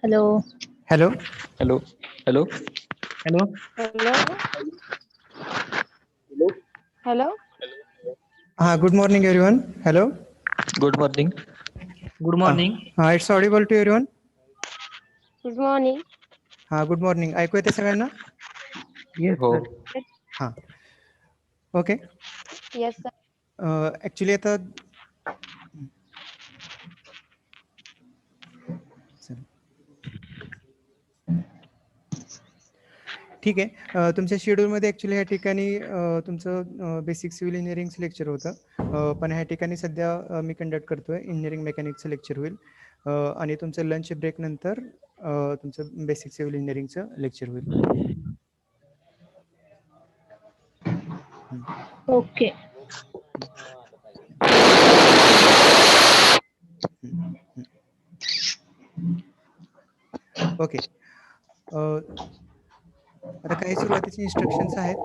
Hello. Hello. Hello. Hello. Hello. Hello. Hello. Good morning, everyone. Hello. Good morning. Good morning. It's audible to everyone. Good morning. Good morning. ऐकू येते सगळ्यांना? Yes, हो. sir. हां. Okay. Yes, sir. Actually आता ठीक आहे. तुमच्या शेड्यूलमध्ये actually ह्या ठिकाणी तुमचं बेसिक सिव्हिल इंजिनिअरिंगचं लेक्चर होतं. पण ह्या ठिकाणी सध्या मी कंडक्ट करतोय इंजिनिअरिंग मेकॅनिक्सचं लेक्चर होईल. आणि तुमचं लंच ब्रेक नंतर तुमचं बेसिक सिव्हिल इंजिनिअरिंगचं लेक्चर होईल. Okay. ओके. आता काही सुरुवातीचे इन्स्ट्रक्शन्स आहेत.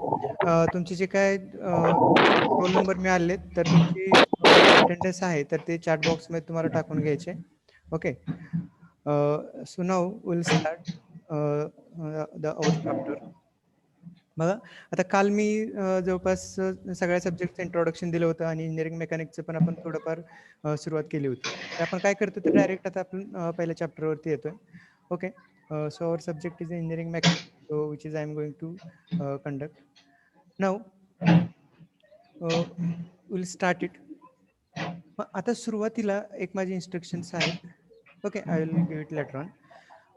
तुमचे जे काय रोल नंबर मिळाले तर तुमची अटेंडन्स आहे तर ते चॅट बॉक्समध्ये तुम्हाला टाकून घ्यायचे. Okay. So now will start our chapter. बघा आता काल मी जवळपास सगळ्या सब्जेक्टचं इंट्रोडक्शन दिलं होतं आणि इंजिनिअरिंग मेकॅनिक्सचं पण आपण थोडंफार सुरुवात केली होती. तर आपण काय करतो तर डायरेक्ट आता आपण पहिल्या चॅप्टरवरती येतोय. Okay. So our subject is engineering mechanics, so which is I am going to conduct. Now we'll start it. आता सुरुवातीला एक माझे इन्स्ट्रक्शन्स आहेत. Okay, I will give it later on.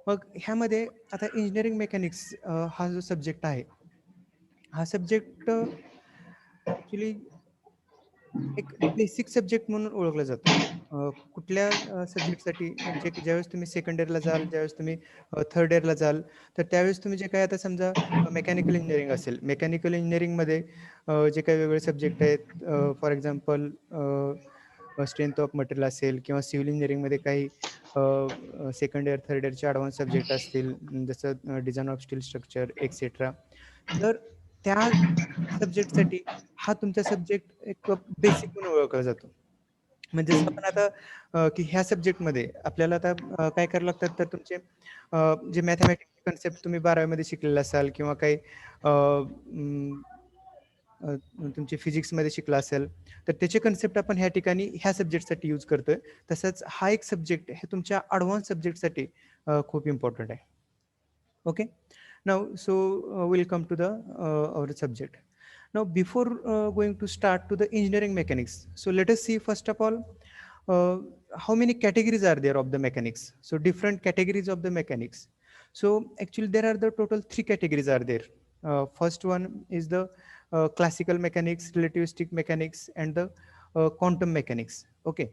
मग ह्यामध्ये आता इंजिनिअरिंग मेकॅनिक्स हा जो सब्जेक्ट आहे, हा सब्जेक्ट ॲक्च्युली एक बेसिक सब्जेक्ट म्हणून ओळखला जातो. कुठल्या सब्जेक्टसाठी जे ज्यावेळेस तुम्ही सेकंड इयरला जाल, ज्यावेळेस तुम्ही थर्ड इयरला जाल, तर त्यावेळेस तुम्ही जे काही आता समजा मेकॅनिकल इंजिनिअरिंग असेल, मेकॅनिकल इंजिनिअरिंगमध्ये जे काही वेगळे सब्जेक्ट आहेत, for example strength of material असेल किंवा सिव्हिल इंजिनिअरिंगमध्ये काही सेकंड इयर, थर्ड इयरचे ॲडव्हान्स सब्जेक्ट असतील, जसं design of steel structure etcetera. तर त्या सब्जेक्टसाठी हा तुमचा सब्जेक्ट एक बेसिक म्हणून ओळखला जातो. म्हणजे जसं आपण आता की ह्या सब्जेक्टमध्ये आपल्याला आता काय करावं लागतात तर तुमचे जे मॅथमॅटिक्सचे कन्सेप्ट तुम्ही 12वी मध्ये शिकलेले असाल किंवा काही तुमचे फिजिक्समध्ये शिकला असेल तर त्याचे कन्सेप्ट आपण ह्या ठिकाणी ह्या सब्जेक्टसाठी यूज करतोय. तसंच हा एक सब्जेक्ट हे तुमच्या ॲडव्हान्स सब्जेक्टसाठी खूप इम्पॉर्टंट आहे. Okay. Now so will come to the our subject. Now before going to start to the engineering mechanics, so let us see first of all how many categories are there of the mechanics. So different categories of the mechanics. So actually there are the total 3 categories are there. First one is the classical mechanics, relativistic mechanics and the quantum mechanics. Okay.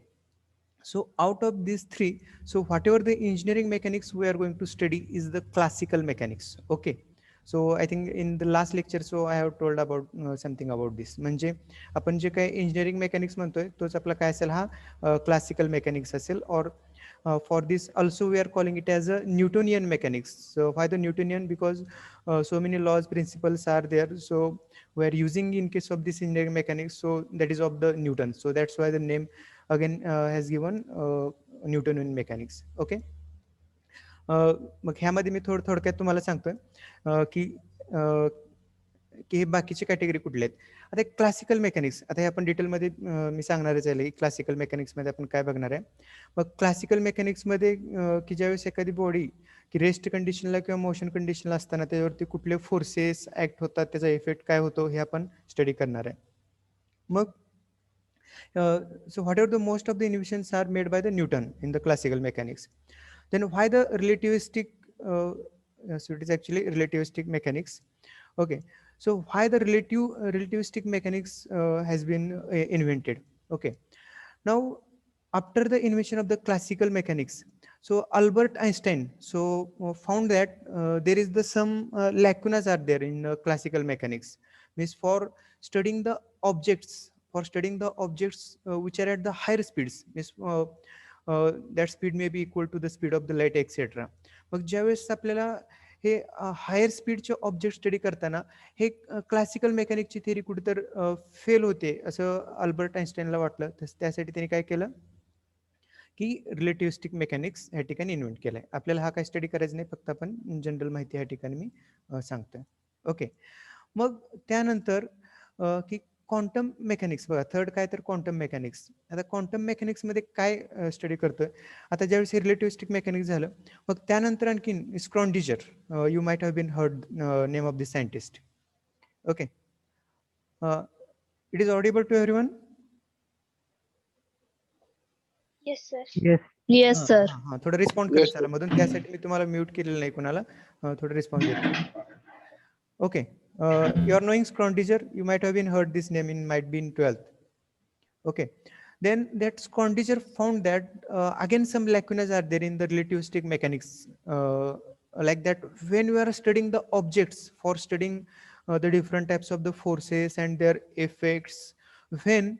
So out of these 3, so whatever the engineering mechanics we are going to study is the classical mechanics. Okay. So I think in the last lecture so I have told about something about this. म्हणजे आपण जे काही engineering mechanics म्हणतोय तोच आपला काय असेल हा क्लासिकल मेकॅनिक्स असेल. और for this also we are calling it as a Newtonian mechanics. So why the Newtonian? Because so many laws, principles are there. So we are using in case of this engineering mechanics. So that is of the Newton. So that's why the name again has given Newtonian mechanics. Okay. मग ह्यामध्ये मी थोडक्यात तुम्हाला सांगतोय की हे बाकीचे category कुठले आहेत. आता एक क्लासिकल मेकॅनिक्स, आता हे आपण डिटेलमध्ये मी सांगणारच आहे की क्लासिकल मेकॅनिक्समध्ये आपण काय बघणार आहे. मग क्लासिकल मेकॅनिक्समध्ये की ज्यावेळेस एखादी बॉडी की रेस्ट कंडिशनला किंवा मोशन कंडिशनला असताना त्याच्यावरती कुठले फोर्सेस ॲक्ट होतात, त्याचा इफेक्ट काय होतो हे आपण स्टडी करणार आहे. मग so whatever the most of the innovations are made by the Newton in the classical mechanics. Then why the relativistic so it is actually relativistic mechanics. Okay. So why the relativistic mechanics has been invented. Okay. Now after the invention of the classical mechanics, so Albert Einstein so found that there is the some lacunas are there in classical mechanics. Means for studying the objects, which are at the higher speeds, means that speed may be equal to the speed of the light etc. मग ज्यावेळेस आपल्याला हे higher स्पीडचे object study करताना हे classical मेकॅनिकची theory कुठेतरी fail होते असं Albert आइन्स्टाईनला वाटलं. तर त्यासाठी त्यांनी काय केलं की रिलेटिव्हिस्टिक मेकॅनिक्स ह्या ठिकाणी इन्व्हेंट केलाय. आपल्याला हा काय स्टडी करायचा नाही, फक्त आपण जनरल माहिती ह्या ठिकाणी मी सांगतोय. ओके. मग त्यानंतर की क्वांटम मेकॅनिक्स बघा, थर्ड काय तर क्वांटम मेकॅनिक्स. आता क्वांटम मेकॅनिक्स मध्ये काय स्टडी करतोय, आता ज्यावेळेस हे रिलेटिव्हिस्टिक मेकॅनिक्स झालं, मग त्यानंतर आणखीन Schrodinger, you might have been heard name of the scientist. Okay. It is audible to everyone? Yes, sir. Yes. Yes, sir. थोडं रिस्पॉन्ड करत चला मधून, त्यासाठी मी तुम्हाला म्यूट केलेलं नाही कुणाला, थोडं रिस्पॉन्स देत चला. Okay, you are knowing Schrödinger. You might have been heard this name in might be in 12th. Okay, then that Schrödinger found that again some lacunas are there in the relativistic mechanics. Like that, when we are studying the objects for studying the different types of the forces and their effects, when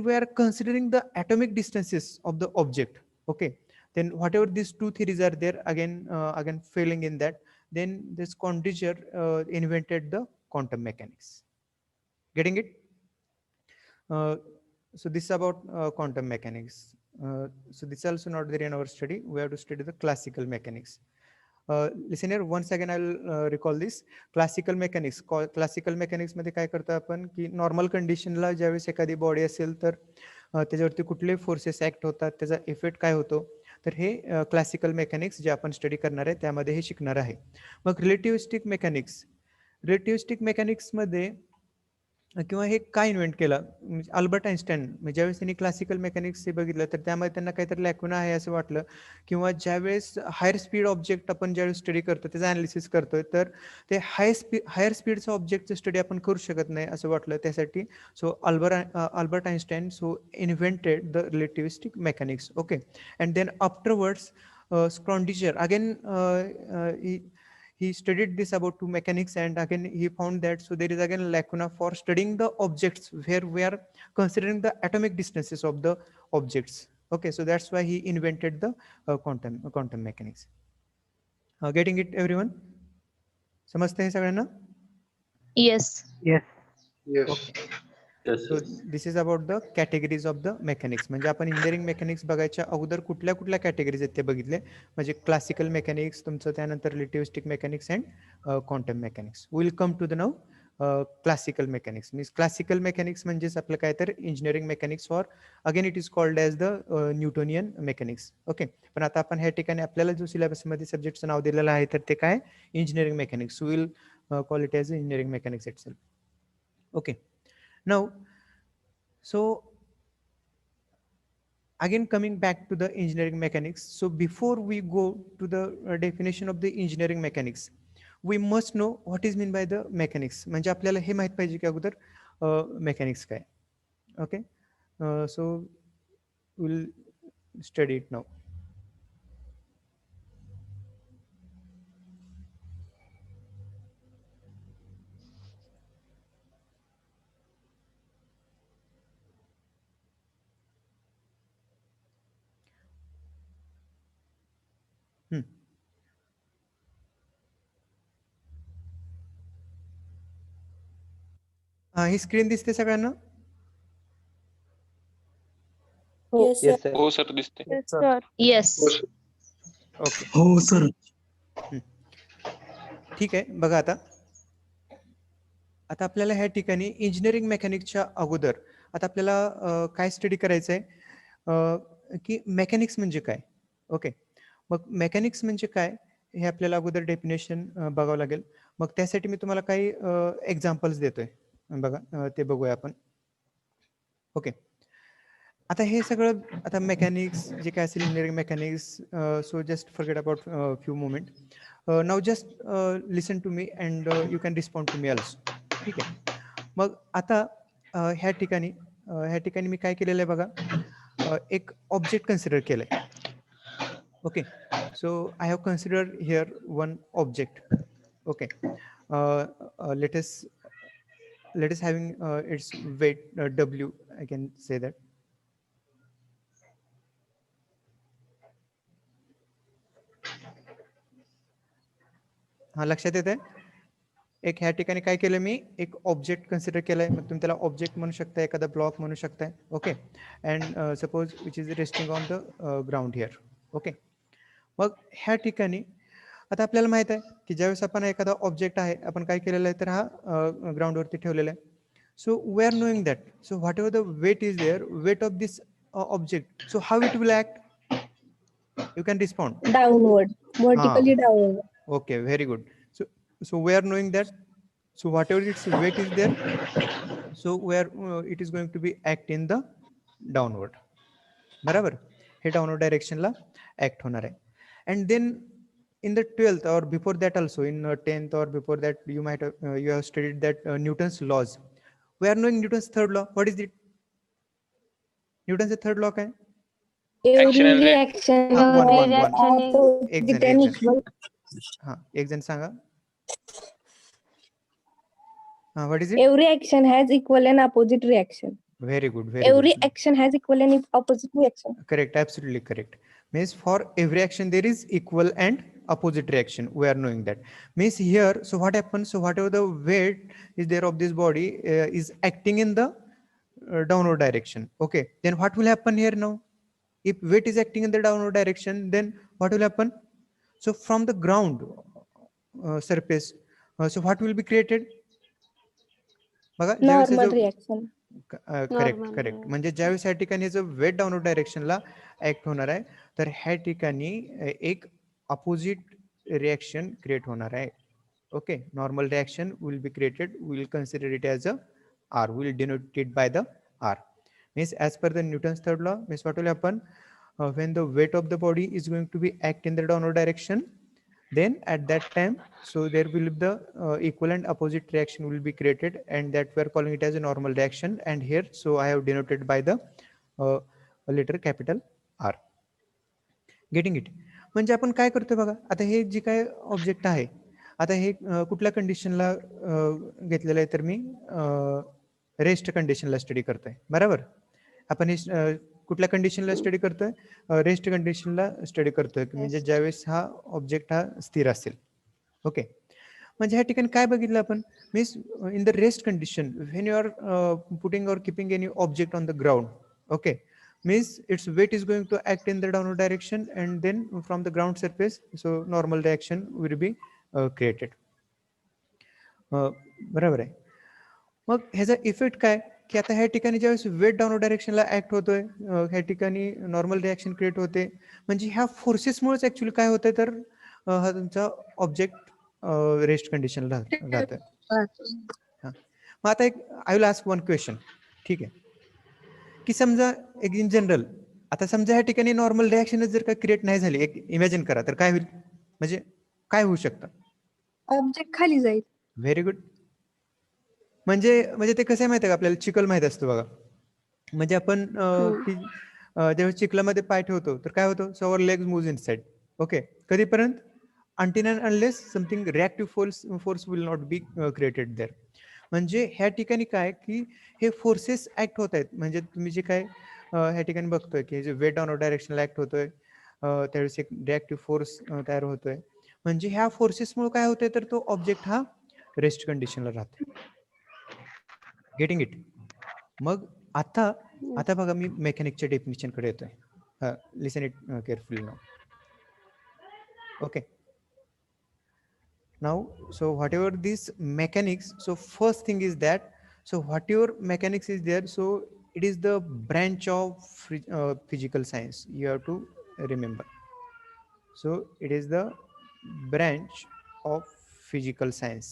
we are considering the atomic distances of the object, okay, then whatever these two theories are there, again failing in that, then this Schrödinger invented the quantum mechanics. Getting it? So this is about quantum mechanics. So this is also not there in our study. We have to study the classical mechanics. Listen here, once again I will recall this. Classical mechanics. Classical mechanics मध्ये काय करतो आपण की normal कंडिशनला ज्यावेळेस एखादी body असेल तर त्याच्यावरती कुठले फोर्सेस ऍक्ट होतात, त्याचा इफेक्ट काय होतो, तर हे क्लासिकल मेकॅनिक्स जे आपण स्टडी करणार आहे त्यामध्ये हे शिकणार आहे. मग रिलेटिव्हिस्टिक मेकॅनिक्स मध्ये किंवा हे काय इन्व्हेंट केलं, अल्बर्ट आइन्स्टाईन. ज्यावेळेस त्यांनी क्लासिकल मेकॅनिक्स बघितलं तर त्यामध्ये त्यांना काहीतरी लॅक्युना आहे असं वाटलं, किंवा ज्यावेळेस हायर स्पीड ऑब्जेक्ट आपण ज्यावेळेस स्टडी करतो त्याचं अनालिसिस करतोय तर ते हायर स्पीडचं ऑब्जेक्टचं स्टडी आपण करू शकत नाही असं वाटलं त्यासाठी. So Albert Einstein so invented the relativistic mechanics. Okay. And then afterwards Schrödinger again, he studied this about two mechanics, and again he found that so there is again lacuna for studying the objects where we are considering the atomic distances of the objects. Okay, so that's why he invented the quantum mechanics. Getting it everyone? समजते हे सगळ्यांना? Yes. Yes. Okay. So this is about the categories of the mechanics. म्हणजे आपण engineering mechanics बघायच्या अगोदर कुठल्या कुठल्या categories आहेत ते बघितले. म्हणजे क्लासिकल मेकॅनिक्स तुमचं, त्यानंतर relativistic mechanics and quantum mechanics. Will come to the now classical mechanics. Means classical mechanics म्हणजेच आपलं काय तर engineering mechanics, for again it is called as the Newtonian mechanics. Okay. पण आता आपण ह्या ठिकाणी आपल्याला जो सिलेबसमध्ये सब्जेक्टचं नाव दिलेलं आहे तर ते काय, engineering mechanics. Will call it as engineering mechanics itself. Okay. Now, so again coming back to the engineering mechanics. So before we go to the definition of the engineering mechanics, we must know what is meant by the mechanics. म्हणजे आपल्याला हे माहित पाहिजे की अगोदर mechanics काय. Okay. So we'll study it now. He screen दिसते सगळ्यांना? Yes, sir. Yes, sir. हो सर दिसते. Yes, sir. Yes. ओके. हो सर. ठीक आहे. बघा आता आपल्याला ह्या ठिकाणी इंजिनिअरिंग मेकॅनिक्सच्या अगोदर आता आपल्याला काय स्टडी करायचं आहे की मेकॅनिक्स म्हणजे काय. ओके. मग मेकॅनिक्स म्हणजे काय हे आपल्याला अगोदर डेफिनेशन बघावं लागेल. मग त्यासाठी मी तुम्हाला काही एक्झाम्पल्स देतोय. बघा ते बघूया आपण. ओके. आता हे सगळं आता मेकॅनिक्स जे काय असेल engineering mechanics, so just forget about few moment. Now just listen to me and you can respond to me also. ठीक आहे. मग आता ह्या ठिकाणी मी काय केलेलं आहे बघा, एक ऑब्जेक्ट कन्सिडर केलंय. Okay. So I have consider here one object. Okay. let us having its weight W, I can say that. हा, लक्षात येत आहे? एक ह्या ठिकाणी काय केलं मी, एक ऑब्जेक्ट कन्सिडर केलाय, मग तुम्ही त्याला ऑब्जेक्ट म्हणू शकता, एखादा ब्लॉक म्हणू शकताय. Okay, and suppose which is resting on the ground here. Okay, मग ह्या ठिकाणी आता आपल्याला माहित आहे की ज्यावेळेस आपण एखादा ऑब्जेक्ट आहे, आपण काय केलेलं आहे, तर हा ग्राउंडवरती ठेवलेला आहे. So we are knowing that, so whatever the weight is there, weight of this object, so how it will act, you can respond. Downward. Vertically downward. Okay, very good. So we are knowing that, so whatever its weight is there, so where it is going to be act in the downward. बराबर, हे downward direction ला act होणार आहे. And then in the 12th or before that also, in 10th or before that, you might have, you have studied that Newton's laws. We are knowing Newton's third law. What is it? Newton's third law काय? Every reaction one. opposite and equal. हा, एक जण सांगा. What is it? Every action has equal and opposite reaction. Very good. Every action has equal and opposite reaction. Correct, absolutely correct. Means for every action there is equal and opposite reaction. We are knowing that. Means here, so what happens? So whatever the weight is there of this body is acting in the downward direction. Okay, then what will happen here now? If weight is acting in the downward direction, then what will happen? So from the ground surface, so what will be created? Normal reaction. Correct. म्हणजे ज्यावेळेस या ठिकाणी weight downward डायरेक्शनला act होणार आहे, तर ह्या ठिकाणी एक अपोजिट रिएक्शन क्रिएट होणार आहे. Okay, normal reaction will be created, will consider it as a R, will denote it by the R. Means as per the Newton's third law, means what will happen when the weight of the body is going to be act in the downward direction, then at that time, so there will be the equal and opposite reaction will be created, and that we are calling it as a normal reaction. And here, so I have denoted by the letter capital R. Getting it? म्हणजे आपण काय करतोय बघा, आता हे जे काय object आहे, आता हे कुठल्या कंडिशनला घेतलेलं आहे, तर मी रेस्ट कंडिशनला स्टडी करतोय. बरोबर, आपण हे कुठल्या कंडिशनला स्टडी करतोय, रेस्ट कंडिशनला स्टडी करतोय, म्हणजे ज्यावेळेस हा ऑब्जेक्ट हा स्थिर असेल. ओके, म्हणजे ह्या ठिकाणी काय बघितलं आपण, means in the rest condition when you are putting or keeping any object on the ground. Okay, means its weight is going to act in the downward direction, and then from the ground surface, so normal reaction will be created. बरोबर आहे. मग ह्याचा effect काय, की आता ह्या ठिकाणी ज्यावेळेस वेट डाऊनवर्ड डायरेक्शनला ऍक्ट होतोय, ह्या ठिकाणी नॉर्मल रिएक्शन क्रिएट होते, म्हणजे ह्या फोर्सेसमुळेच ऍक्च्युअली काय होतंय, तर हा तुमचा ऑब्जेक्ट रेस्ट कंडिशनला राहतोय. मग आता एक I will ask one question. ठीक आहे, की समजा एक इन जनरल, आता समजा ह्या ठिकाणी नॉर्मल रिएक्शन जर का क्रिएट नाही झाली, एक इमॅजिन करा, तर काय होईल, म्हणजे काय होऊ शकतं? ऑब्जेक्ट खाली जाईल. Very good. म्हणजे ते कसं आहे माहिती आहे का, आपल्याला चिखल माहित असतो बघा, म्हणजे आपण जेव्हा चिखलामध्ये पाय ठेवतो, तर काय होतं, so our legs move inside. Okay, कधीपर्यंत, until and unless something reactive force will not be created there. म्हणजे ह्या ठिकाणी काय, की हे फोर्सेस ऍक्ट होत आहेत, म्हणजे तुम्ही जे काय ह्या ठिकाणी बघतोय, की जे वेट डाऊनवर्ड डायरेक्शनला ऍक्ट होतोय, त्यावेळेस एक रिएक्टिव्ह फोर्स तयार होतोय, म्हणजे ह्या फोर्सेसमुळे काय होतंय, तर तो ऑब्जेक्ट हा रेस्ट कंडिशनला राहतोय. Getting it? मग आता बघा, मी मेकॅनिकच्या डेफिनेशन कडे येतोय. Listen it carefully now. Okay, now so whatever this mechanics, so first thing is that, so whatever mechanics is there, so it is the branch of physical science, you have to remember. So it is the branch of physical science.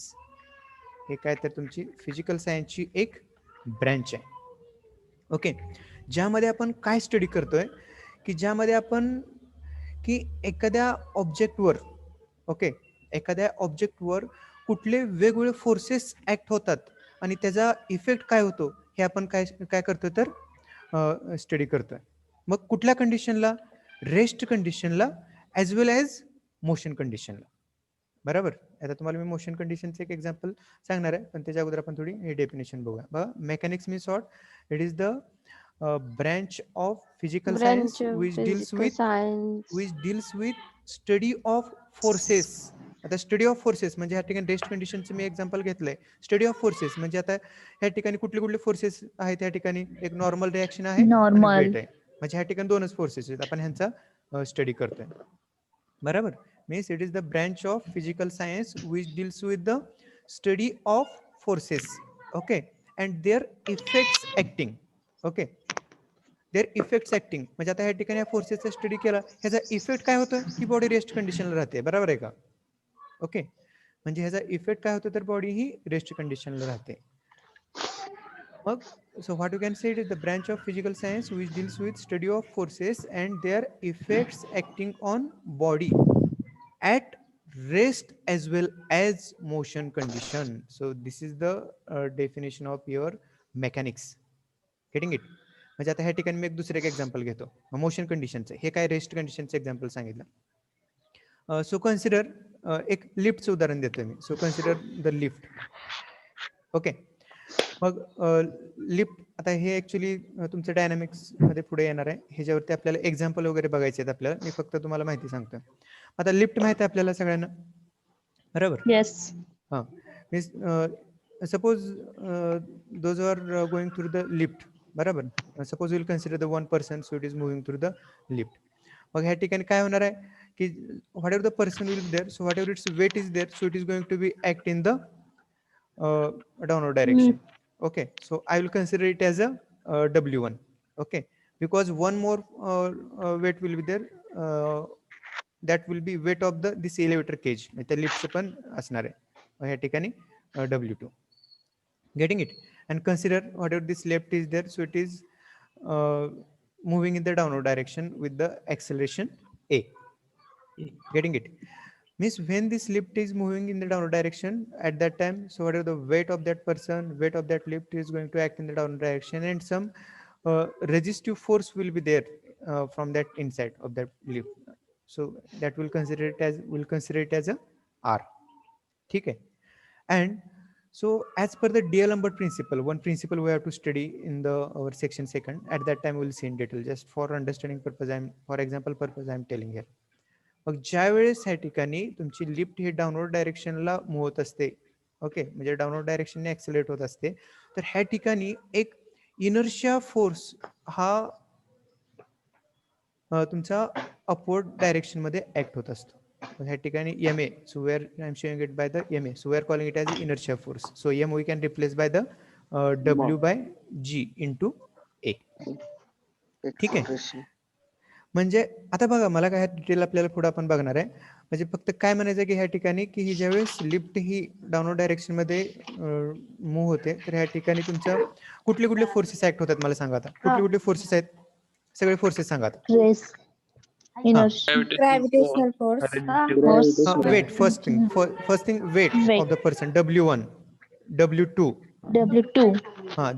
हे काय, तर तुमची physical सायन्सची एक branch आहे. Okay, ज्यामध्ये आपण काय स्टडी करतोय, की ज्यामध्ये आपण की एखाद्या ऑब्जेक्टवर, ओके, एखाद्या ऑब्जेक्टवर कुठले वेगवेगळे फोर्सेस ऍक्ट होतात आणि त्याचा इफेक्ट काय होतो, हे आपण काय करतोय, तर स्टडी करतोय. मग कुठल्या कंडिशनला, रेस्ट कंडिशनला ॲज वेल ॲज मोशन कंडिशनला. बरोबर, आता तुम्हाला मी मोशन कंडिशनचं एक एक्झाम्पल सांगणार आहे, पण त्याच्या अगोदर आपण थोडी हे डेफिनेशन बघूया. बघा, mechanics means what, it is the branch of physical science which deals with study of forces आता स्टडी ऑफ फोर्सेस म्हणजे ह्या ठिकाणी रेस्ट कंडिशनचं मी एक्झाम्पल घेतलंय. स्टडी ऑफ फोर्सेस म्हणजे आता ह्या ठिकाणी कुठले कुठले फोर्सेस आहेत या ठिकाणी, एक नॉर्मल रिॲक्शन आहे आणि Normal. वेट आहे. म्हणजे ह्या ठिकाणी दोनच फोर्सेस आहेत, आपण ह्यांचा स्टडी करतोय. बरोबर. Means it is the branch of physical science which deals with the study of forces. Okay. And their effects acting. Okay. Their effects acting म्हणजे आता ह्या ठिकाणी फोर्सेसचा स्टडी केला, ह्याचा इफेक्ट काय होतं की बॉडी रेस्ट कंडिशनला राहते. बरोबर आहे का? ओके. म्हणजे ह्याचा इफेक्ट काय होतो तर बॉडी ही रेस्ट कंडिशनला राहते. मग so what you can say it is the branch of physical science which deals with study of forces and their effects acting on body at rest as well as motion condition. So this is the definition of your mechanics. Getting it? म्हणजे आता ह्या ठिकाणी मी एक दुसरं एक example घेतो motion कंडिशनचं. हे काय रेस्ट कंडिशनचं एक्झाम्पल सांगितलं. सो कन्सिडर एक लिफ्टचं उदाहरण देतोय मी. So consider the lift. Okay. मग लिफ्ट आता हे ऍक्च्युली तुमचं डायनामिक्स मध्ये पुढे येणार आहे. ह्याच्यावरती आपल्याला एक्झाम्पल वगैरे बघायचे आहेत आपल्याला. मी फक्त तुम्हाला माहिती सांगतोय. आता लिफ्ट माहिती आहे आपल्याला सगळ्यांना. बरोबर. Yes. हां. Means suppose those are going through the lift. बरोबर. Suppose will consider the one person so it is moving through the lift. मग ह्या ठिकाणी काय होणार आहे की whatever the person will there so whatever its weight is there so it is going to be act in the downward direction. Okay, so I will consider it as a W1. Okay, because one more weight will be there. That will be weight of this elevator cage. The lift पण असणार आहे ह्या ठिकाणी W2. Getting it? And consider whatever this lift is there, so it is moving in the downward direction with the acceleration A. Getting it? Means when this lift is moving in the downward direction at that time, so whatever the weight of that person, weight of that lift is going to act in the downward direction, and some resistive force will be there from that inside of that lift. So that will consider it as a R. ठीक है? And so as per the D'Alembert principle, one principle we have to study in our section second. At that time we will see in detail. Just for understanding purpose, for example purpose I am telling here. मग ज्या वेळेस ह्या ठिकाणी तुमची lift ही downward डायरेक्शनला move होत असते. Okay. म्हणजे downward डायरेक्शनने ऍक्सिलरेट होत असते. तर ह्या ठिकाणी एक इनर्शिया फोर्स हा तुमचा अपवर्ड डायरेक्शन मध्ये ऍक्ट होत असतो. ह्या ठिकाणी M A. So where I am showing it by the M A. So we are calling it as inertia force. So M we can replace by the W/G into A. ठीक आहे. म्हणजे आता बघा मला काय डिटेल आपल्याला पुढे आपण बघणार आहे. म्हणजे फक्त काय म्हणायचं की ह्या ठिकाणी की ही ज्यावेळेस लिफ्ट ही डाऊनवर्ड डायरेक्शन मध्ये मूव्ह होते तर ह्या ठिकाणी तुमच्या कुठले कुठले फोर्सेस ऍक्ट होतात मला सांगा. आता कुठले कुठले फोर्सेस आहेत? सगळे फोर्सेस सांगा. Stress. Inertia. Gravitational force. Force. Weight. First thing weight Weight. Of the person W1, W2. W2.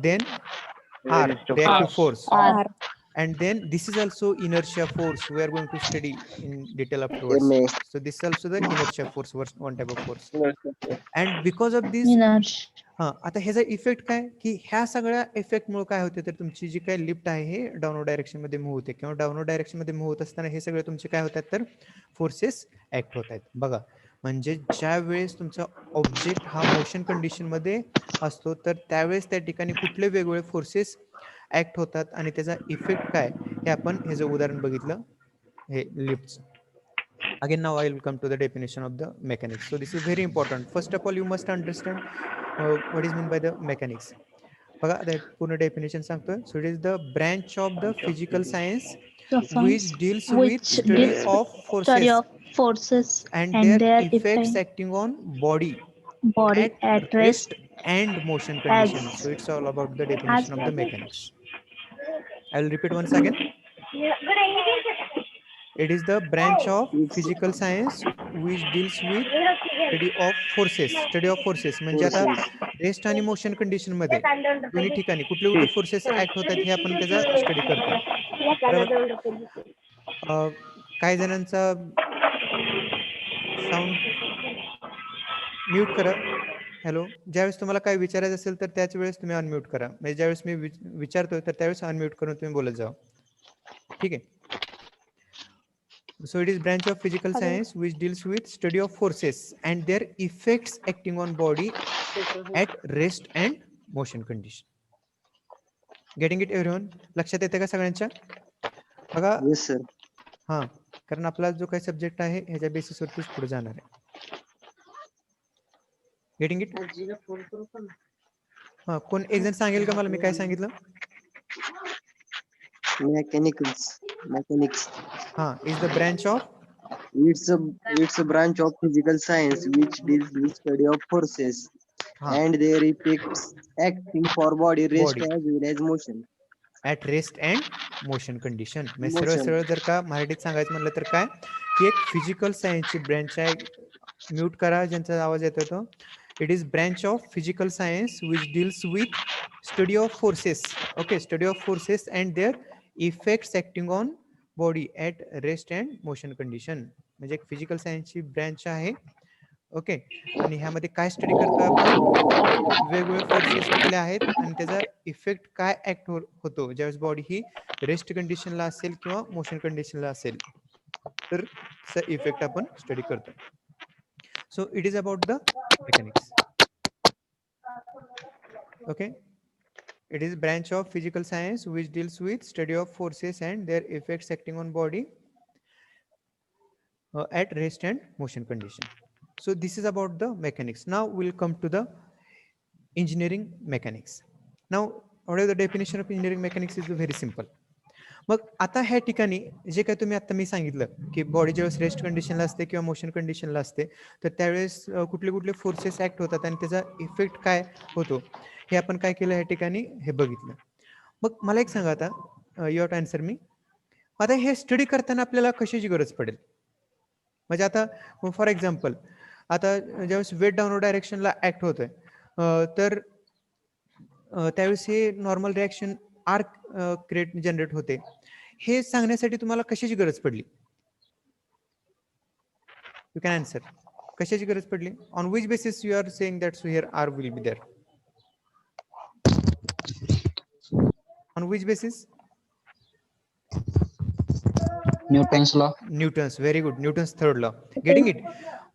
Then R, reactive force. R. And then this is also inertia force we are going to study in detail afterwards. So this is also the inertia force, one type of force. And because of this Inertia. आता ह्याचा effect काय की ह्या सगळ्या effect मुळे काय होते तर तुमची जी काय लिफ्ट आहे हे डाऊनवर्ड डायरेक्शन मध्ये मूव्ह होते किंवा डाऊनवर्ड डायरेक्शन मध्ये मूव्ह होत असताना हे सगळे तुमचे काय होतात तर फोर्सेस ऍक्ट होत आहेत. बघा म्हणजे ज्या वेळेस तुमचा ऑब्जेक्ट हा मोशन कंडिशन मध्ये असतो तर त्यावेळेस त्या ठिकाणी कुठले वेगवेगळे फोर्सेस ऍक्ट होतात आणि त्याचा इफेक्ट काय हे आपण ह्याचं उदाहरण बघितलं हे लिफ्टचं. Again now I will come to the definition of the mechanics. So this is very important. First of all you must understand what is meant by the mechanics. बघा आता पूर्ण डेफिनेशन सांगतोय. So it is the branch of the physical science which deals with study of forces and their effects acting on body at rest and motion conditions. So it's all about the definition of the mechanics. I will repeat once again. It is the branch of physical science which deals with study of forces. Study of forces म्हणजे आता rest आणि motion condition मध्ये दोन्ही ठिकाणी कुठले कुठले forces act होतात हे आपण त्याचा स्टडी करतो. काही जणांचा साऊंड म्यूट करा. हॅलो. ज्यावेळेस तुम्हाला काय विचारायचं असेल तर त्याच वेळेस तुम्ही अनम्यूट करा. म्हणजे ज्यावेळेस मी विचारतोय तर त्यावेळेस अनम्यूट करून तुम्ही बोलत जावा. ठीक आहे. So it is branch of physical Okay. science which deals with study of forces and their effects acting on body at rest and motion condition. Getting it everyone? लक्षात येते का सगळ्यांच्या? बघा Yes, sir. हा, कारण आपला जो काही सब्जेक्ट आहे ह्याच्या बेसिसवरतीच पुढे जाणार आहे. Getting it? हा, कोण एक जण सांगेल का मला मी काय सांगितलं? Mechanics. हा, is the branch of It's a branch of physical science which deals with study of forces हा and their effects acting for body rest Body. as well as motion. At rest and motion condition. म्हणजे सरळ Motion. सरळ जर का मराठीत सांगायचं म्हणलं तर काय की एक फिजिकल सायन्सची ब्रँच आहे. म्यूट करा ज्यांचा आवाज येतो तो. It is branch of physical science which deals with study of forces. Okay, study of forces and their effects acting on body at rest and motion condition. म्हणजे एक फिजिकल सायन्सची ब्रँच आहे. ओके, आणि ह्यामध्ये काय स्टडी करतो आपण? वेगवेगळे फोर्सेस कुठले आहेत आणि त्याचा इफेक्ट काय ऍक्ट होतो ज्यावेळेस बॉडी ही रेस्ट कंडिशनला असेल किंवा मोशन कंडिशनला असेल, तर त्याचा इफेक्ट आपण स्टडी करतो. So it is about the mechanics. Okay, it is branch of physical science which deals with study of forces and their effects acting on body at rest and motion condition. So this is about the mechanics. Now we'll come to the engineering mechanics. Now what is the definition of engineering mechanics is very simple. मग आता ह्या ठिकाणी जे काय तुम्ही आता मी सांगितलं की बॉडी ज्यावेळेस रेस्ट कंडिशनला असते किंवा मोशन कंडिशनला असते तर त्यावेळेस कुठले कुठले फोर्सेस ऍक्ट होतात आणि त्याचा इफेक्ट काय होतो हे आपण काय केलं ह्या ठिकाणी हे बघितलं. मग मला एक सांगा आता, यू हॅव टू आन्सर मी. आता हे स्टडी करताना आपल्याला कशाची गरज पडेल? म्हणजे आता फॉर एक्झाम्पल आता ज्यावेळेस वेट डाऊनवर्ड डायरेक्शनला ऍक्ट होतोय तर त्यावेळेस हे normal reaction R create generate होते. हे सांगण्यासाठी तुम्हाला कशाची गरज पडली? You can answer. कशाची गरज पडली? On which basis you are saying that so here R will be there? On which basis? Newton's law. Newton's. Very good. Newton's third law. Getting it?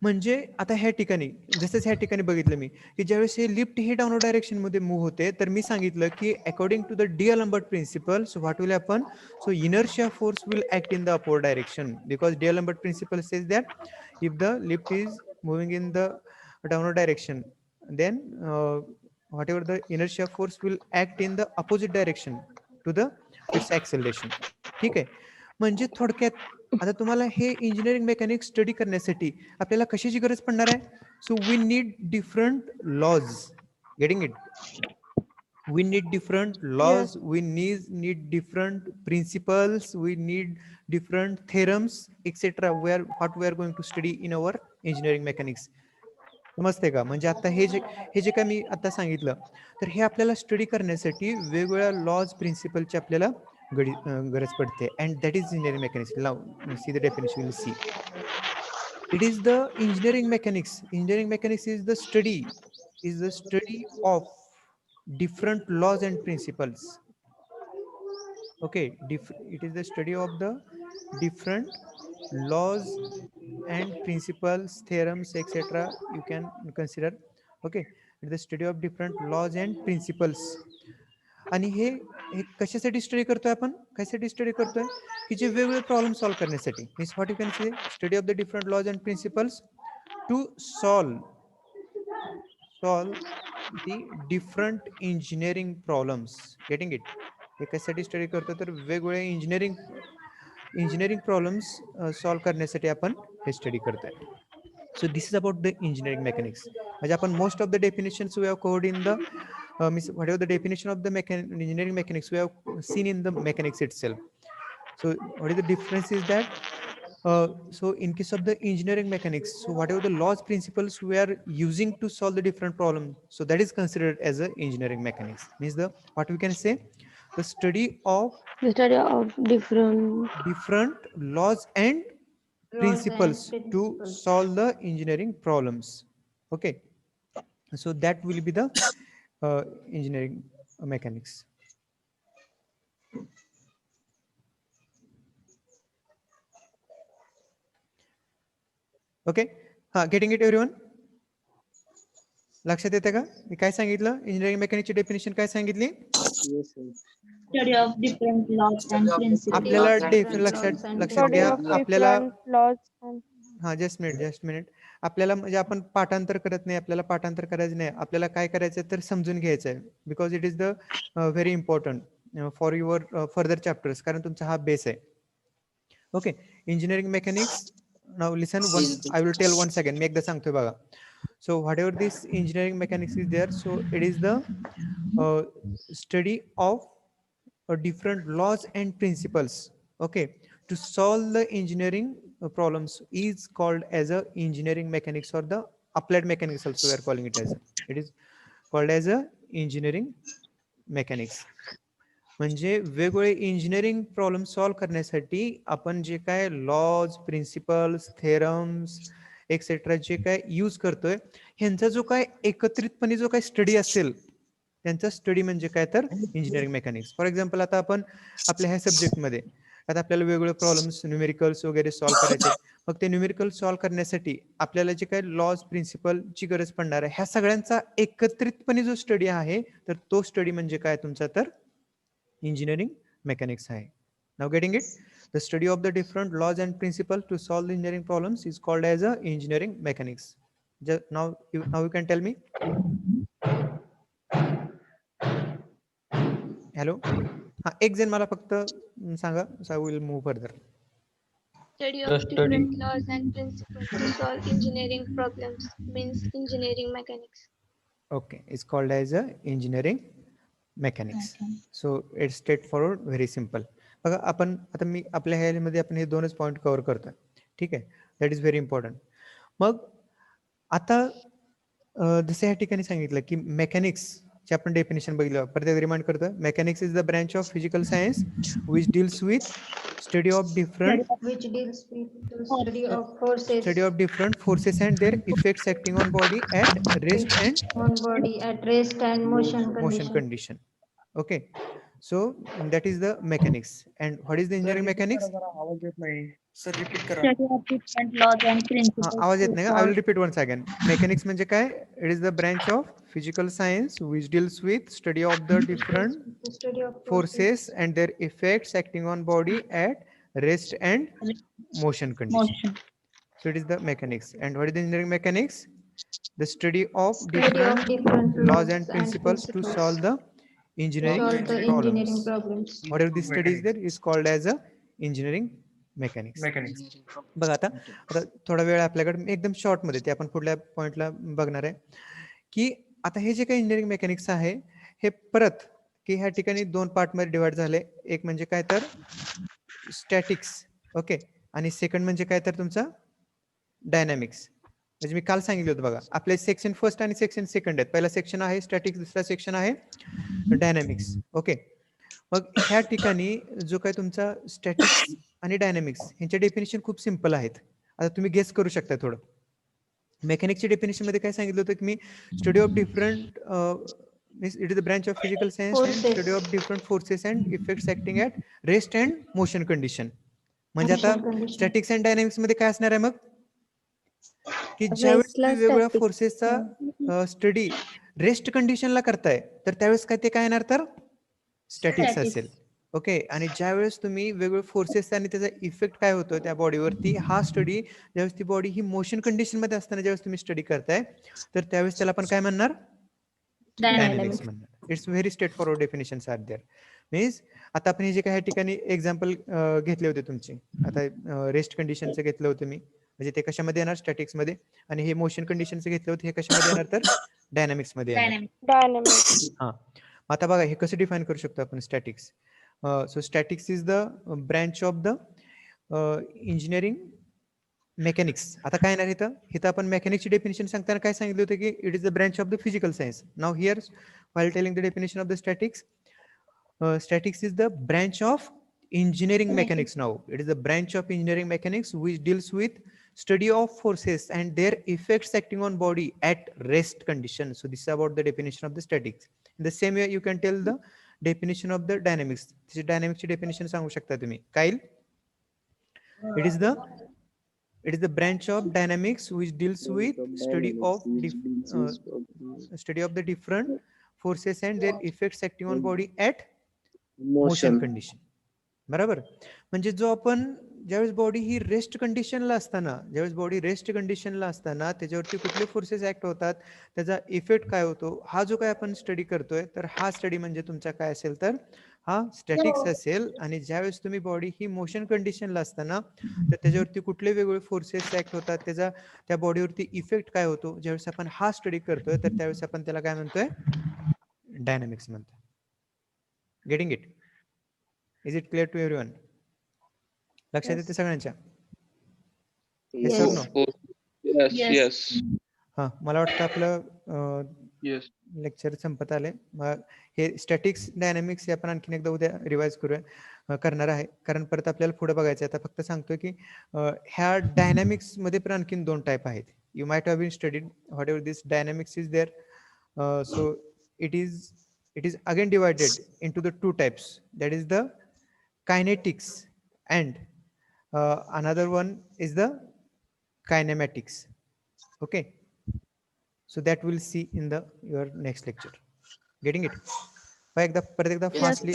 म्हणजे आता ह्या ठिकाणी जसंच ह्या ठिकाणी बघितलं मी की ज्यावेळेस हे लिफ्ट हे डाऊनवर्ड डायरेक्शन मध्ये मूव्ह होते तर मी सांगितलं की according to the D'Alembert principle so what will happen? So inertia force will act in the upward direction because D'Alembert principle says that if the lift is moving in the downward direction then whatever the inertia force will act in the opposite direction to the its acceleration. ठीक आहे. म्हणजे थोडक्यात आता तुम्हाला हे engineering mechanics study करण्यासाठी आपल्याला कशाची गरज पडणार आहे? So we need different laws. Getting it? we need different laws. We need different principles. We need different theorems etc. What we are going to study in our engineering mechanics. समजते का? म्हणजे आता हे जे काय मी आता सांगितलं तर हे आपल्याला स्टडी करण्यासाठी वेगवेगळ्या लॉज प्रिन्सिपलची आपल्याला गरज पडते. And that is engineering mechanics. Now see the definition. Will see. It is the engineering mechanics. Engineering mechanics is the study of different laws and principles. Okay, it is the study of the different laws and principles, theorems etc. you can consider. Okay, it is the study of different laws and principles. आणि हे कशासाठी study करतोय आपण? कशासाठी study करतोय? की जे वेगवेगळे प्रॉब्लेम सॉल्व्ह करण्यासाठी. Means what you can say study of the different laws and principles to solve the different engineering problems. Getting it? हे कशासाठी स्टडी करतो तर वेगवेगळे इंजिनिअरिंग प्रॉब्लेम्स सॉल्व्ह करण्यासाठी आपण हे स्टडी करतोय. So this is about the engineering mechanics. म्हणजे आपण most of the definitions we have covered in the means whatever the definition of the engineering mechanics we have seen in the mechanics itself. So what is the difference is that so in case of the engineering mechanics, so whatever the laws principles we are using to solve the different problems, so that is considered as a engineering mechanics. Means the what we can say the study of different laws and principles to solve the engineering problems. Okay, so that will be the engineering mechanics. Okay, हा, getting it everyone? लक्षात येते का मी काय सांगितलं? Engineering मेकॅनिक्सची definition काय सांगितली? Yes, sir. Study of different laws and principles. आपल्याला लक्षात घ्या, आपल्याला हा जस्ट मिनिट आपल्याला म्हणजे आपण पाठांतर करत नाही, आपल्याला पाठांतर करायचं नाही, आपल्याला काय करायचं तर समजून घ्यायचं आहे. Because it is the very important for your further chapters, कारण तुमचा हा बेस आहे. Okay, engineering mechanics. Now listen one, I will tell one second. मी एकदा सांगतोय बघा. So whatever this engineering mechanics is there, so it is the study of different laws and principles, okay, to solve the engineering problems is called as a engineering mechanics, or the applied mechanics also we are calling it as it is called as a engineering mechanics. म्हणजे वेगवेगळे engineering problem solve करण्यासाठी आपण जे काय lodge, principles, theorems etcetera जे काय use करतोय, ह्यांचा जो काय एकत्रितपणे जो काय स्टडी असेल, त्यांचा स्टडी म्हणजे काय तर इंजिनिअरिंग मेकॅनिक्स. फॉर एक्झाम्पल, आता आपण आपल्या ह्या सब्जेक्टमध्ये आता आपल्याला वेगवेगळे प्रॉब्लेम्स, न्यूमेरिकल्स वगैरे सॉल्व्ह करायचे. मग ते न्यूमेरिकल सॉल्व्ह करण्यासाठी आपल्याला जे काही लॉज, प्रिन्सिपलची गरज पडणार आहे, ह्या सगळ्यांचा एकत्रितपणे जो स्टडी आहे, तर तो स्टडी म्हणजे काय तुमचा तर engineering mechanics hai. Now getting it? The study of the different laws and principles to solve the engineering problems is called as a engineering mechanics. Now you can tell me. Hello. हा, एक जण मला फक्त सांगा, so I will move further. Study The of study. different laws and principles to solve engineering problems means engineering mechanics. Okay, it's called as a engineering mechanics. So it's straightforward, very simple. बघा, आपण आता मी आपल्या ह्यामध्ये आपण हे दोनच point cover करतोय. ठीक आहे, दॅट इज व्हेरी इम्पॉर्टंट. मग आता जसं ह्या ठिकाणी सांगितलं की मेकॅनिक्स चे आपण डेफिनेशन बघितलं, परत रिमाइंड करतोय. Mechanics is the branch of physical science which deals with study of different which deals with the study of forces forces and their effects acting on body at rest and on body at rest and motion motion condition. condition. Okay, so that is the mechanics. And what is the engineering mechanics? आवाज येत नाही sir, repeat करा. Study of different laws and principles. आवाज येत to नाही का? I will solve- repeat once again. Mechanics म्हणजे काय? It is the branch of physical science which deals with study of the different The study of forces and their effects acting on body at rest and motion condition. Motion. So it is the mechanics. And what is the engineering mechanics? The study of Study of different different laws and principles to solve the engineering solve the engineering problems. problems. Whatever this study is there is called as a engineering mechanics. Mechanics. बघा, आता थोडा वेळ आपल्याकडे, एकदम short मध्ये ते आपण पुढल्या पॉइंटला बघणार आहे की आता हे जे काही इंजिनिअरिंग मेकॅनिक्स आहे, हे परत की ह्या ठिकाणी दोन पार्ट मध्ये डिवाइड झाले. एक म्हणजे काय तर स्टॅटिक्स, ओके, आणि सेकंड म्हणजे काय तर तुमचा डायनॅमिक्स. म्हणजे मी काल सांगितलं होतं बघा, आपले सेक्शन फर्स्ट आणि सेक्शन सेकंड आहेत. पहिला सेक्शन आहे स्टॅटिक्स, दुसरा सेक्शन आहे डायनॅमिक्स. ओके, मग ह्या ठिकाणी जो काय तुमचा स्टॅटिक्स आणि डायनॅमिक्स ह्यांचे डेफिनेशन खूप सिंपल आहेत. आता तुम्ही गेस करू शकता थोडं. मेकॅनिक्सच्या डेफिनेशन मध्ये काय सांगितलं होतं की मी study of different it is the branch of physical science and Forces. Study of different forces and effects acting at rest and motion condition. म्हणजे Motion आता condition. स्टॅटिक्स अँड डायनॅमिक्स मध्ये काय असणार आहे मग, की Rest ज्यावेळेस ला तुम्ही वेगवेगळ्या static. फोर्सेसचा स्टडी रेस्ट कंडिशनला करताय, तर त्यावेळेस काय ते काय येणार तर स्टॅटिक्स Statics. असेल. ओके, आणि ज्यावेळेस तुम्ही वेगवेगळे फोर्सेस आणि त्याचा इफेक्ट काय होतो त्या बॉडीवरती, हा स्टडी ज्यावेळेस ती बॉडी ही मोशन कंडिशन मध्ये असताना ज्यावेळेस तुम्ही स्टडी करताय, तर त्यावेळेस त्याला आपण काय म्हणणार, डायनॅमिक्स म्हणणार. It's very straightforward definitions are there. Means आता आपण हे जे काही ठिकाणी एक्झाम्पल घेतले होते तुमचे, आता रेस्ट कंडिशनचं घेतलं होतं मी, म्हणजे ते कशामध्ये येणार स्टॅटिक्स मध्ये, आणि हे मोशन कंडिशनचं घेतलं होतं हे कशामध्ये येणार तर डायनॅमिक्स मध्ये येणार. Dynamic. हा, आता बघा हे कसं डिफाईन करू शकतो आपण statics. So statics is the branch of the engineering mechanics. आता काय येणार इथं, इथं आपण मेकॅनिक्सची डेफिनेशन सांगताना काय सांगितलं होतं की it is the branch of the physical science. Now here while telling the definition of the statics, statics is the branch of engineering mechanics. Now it is the branch of engineering mechanics which deals with study of forces and their effects acting on body at rest condition. So this is about the definition of the statics. In the same way you can tell the definition of the dynamics. This is dynamics definition सांगू शकता तुम्ही. Kyle, it It is the branch of dynamics which deals with study of the different forces and their effects acting on body at motion condition. बरोबर. म्हणजे जो आपण ज्यावेळेस body ही rest कंडिशनला असताना त्याच्यावरती कुठले फोर्सेस ऍक्ट होतात, त्याचा इफेक्ट काय होतो, हा जो काय आपण स्टडी करतोय, तर हा स्टडी म्हणजे तुमचा काय असेल, तर हा स्टॅटिक्स असेल. आणि ज्यावेळेस तुम्ही बॉडी ही मोशन कंडिशनला असताना तर त्याच्यावरती कुठले वेगवेगळे फोर्सेस ऍक्ट होतात, त्याचा त्या बॉडीवरती इफेक्ट काय होतो, ज्यावेळेस आपण हा स्टडी करतोय तर त्यावेळेस आपण त्याला काय म्हणतोय, डायनामिक्स म्हणतो. Getting it? Is it clear to everyone? लक्षात येते सगळ्यांच्या? Yes. Yes or no? Yes. हा, मला वाटतं आपलं लेक्चर संपत आले. मग हे स्टॅटिक्स डायनामिक्स हे आपण आणखीन एकदा उद्या रिवाइज करणार आहे, कारण परत आपल्याला पुढे बघायचं आहे. आता फक्त सांगतोय की ह्या डायनामिक्स मध्ये पण आणखीन 2 टाईप आहेत. You might have been studied whatever this dynamics is there. So it is again divided into the 2 types, that is the kinetics and another one is the kinematics. Okay, so that we'll see in your next lecture. Getting it? परत एकदा fastly.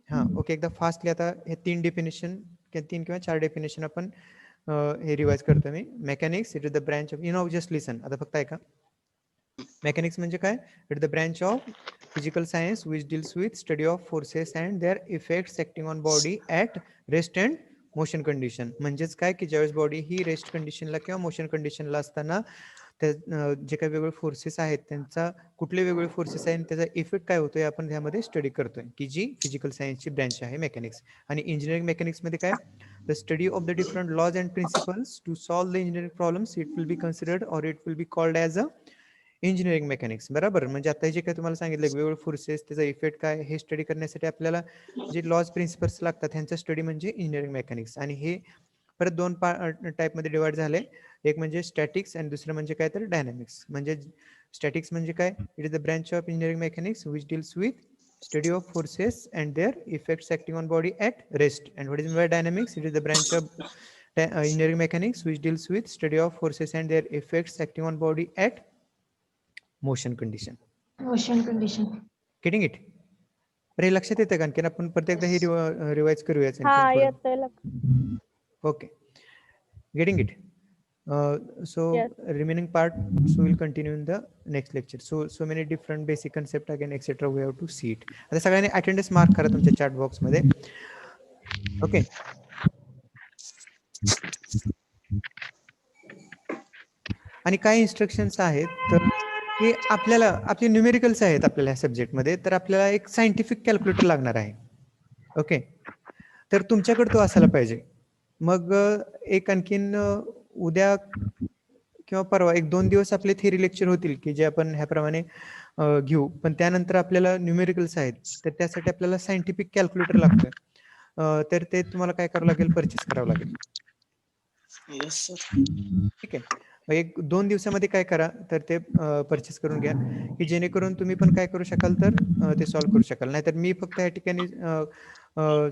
हा, okay, एकदा fastly आता हे 3 definition 3 किंवा 4 definition आपण हे revise करतो मी. Mechanics, it is the branch of, just listen, आता फक्त ऐका. मेकॅनिक्स म्हणजे काय? It is the branch of physical science which deals with study of forces and their effects acting on body at rest and motion condition. म्हणजेच काय की ज्यावेळेस body ही rest कंडिशनला किंवा मोशन कंडिशनला असताना त्या जे काही वेगवेगळे फोर्सेस आहेत, त्यांचा कुठले वेगवेगळे फोर्सेस आहेत, त्याचा इफेक्ट काय होतोय, आपण ह्यामध्ये स्टडी करतोय, की जी फिजिकल सायन्सची ब्रँच आहे मेकॅनिक्स. आणि इंजिनिअरिंग मेकॅनिक्स मध्ये काय, the study of the different laws and principles to solve the engineering problems. It will be considered or it will be called as a engineering mechanics. बरोबर. म्हणजे आता जे काय तुम्हाला सांगितलं वेगवेगळे फोर्सेस, त्याचा इफेक्ट काय, हे स्टडी करण्यासाठी आपल्याला जे लॉज प्रिन्सिपल्स लागतात ह्यांचा स्टडी म्हणजे इंजिनिअरिंग मेकॅनिक्स. आणि हे परत 2 टाईप मध्ये डिवाइड झाले. एक म्हणजे स्टॅटिक्स आणि दुसरं म्हणजे काय तर डायनामिक्स. म्हणजे स्टॅटिक्स म्हणजे काय, it is the branch of engineering mechanics which deals with study of forces and their effects acting on body at rest. And what is by dynamics, it is the branch of engineering mechanics which deals with study of forces and their effects acting on body at motion condition. Getting it? हे लक्षात येतं का? आणखी आपण परत एकदा हे revise करूया. Okay, getting it? So remaining part, so we'll continue in the next lecture. So many different basic concept again etc. we have to see it. आता सगळ्यांनी अटेंडन्स मार्क करा तुमच्या चॅट बॉक्स मध्ये. ओके, आणि काय instructions आहेत, तर हे आपल्याला आपले न्यूमेरिकल्स आहेत आपल्याला ह्या सब्जेक्टमध्ये, तर आपल्याला एक सायंटिफिक कॅल्क्युलेटर लागणार आहे. ओके, तर तुमच्याकडे तो असायला पाहिजे. मग एक आणखीन उद्या किंवा परवा 1-2 दिवस आपले थेरी लेक्चर होतील की जे आपण ह्याप्रमाणे घेऊ. पण त्यानंतर आपल्याला न्यूमेरिकल्स आहेत, तर त्यासाठी आपल्याला सायंटिफिक कॅल्क्युलेटर लागतोय. तर ते तुम्हाला काय करावं लागेल, परचेस करावं लागेल. ठीक आहे. 1-2 दिवसामध्ये काय करा, तर ते परचेस करून घ्या, की जेणेकरून तुम्ही पण काय करू शकाल, तर ते सॉल्व्ह करू शकाल. नाहीतर मी फक्त या ठिकाणी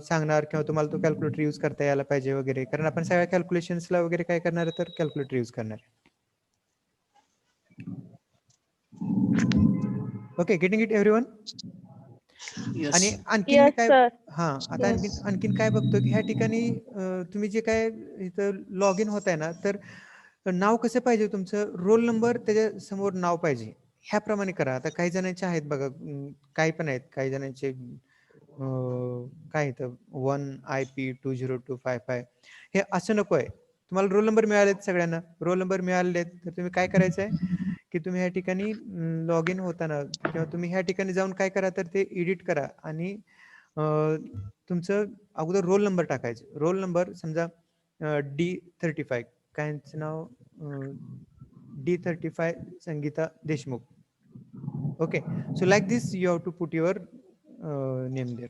सांगणार किंवा तुम्हाला तो कॅल्क्युलेटर यूज करता यायला पाहिजे वगैरे, कारण आपण सगळ्या कॅल्क्युलेशन्सला वगैरे काय करणार, तर कॅल्क्युलेटर यूज करणार. Okay, getting it everyone? आणि आणखीन मी काय, हा, आता आणखीन काय बघतो की ह्या ठिकाणी तुम्ही जे काय इथं लॉग इन होत आहे ना, तर नाव कसं पाहिजे तुमचं, रोल नंबर त्याच्या समोर नाव पाहिजे, ह्याप्रमाणे करा. आता काही जणांचे आहेत बघा, काही पण आहेत, काही जणांचे काय इथं 1 IP 20255 हे असं नको आहे. तुम्हाला रोल नंबर मिळालेत, सगळ्यांना रोल नंबर मिळालेले आहेत, तर तुम्ही काय करायचं आहे की तुम्ही ह्या ठिकाणी लॉग इन होताना किंवा तुम्ही ह्या ठिकाणी जाऊन काय करा, तर ते एडिट करा आणि तुमचं अगोदर रोल नंबर टाकायचं. रोल नंबर समजा D35, कायचं नाव D35 Sangeeta Deshmukh. Okay, so like this you have to put your name there.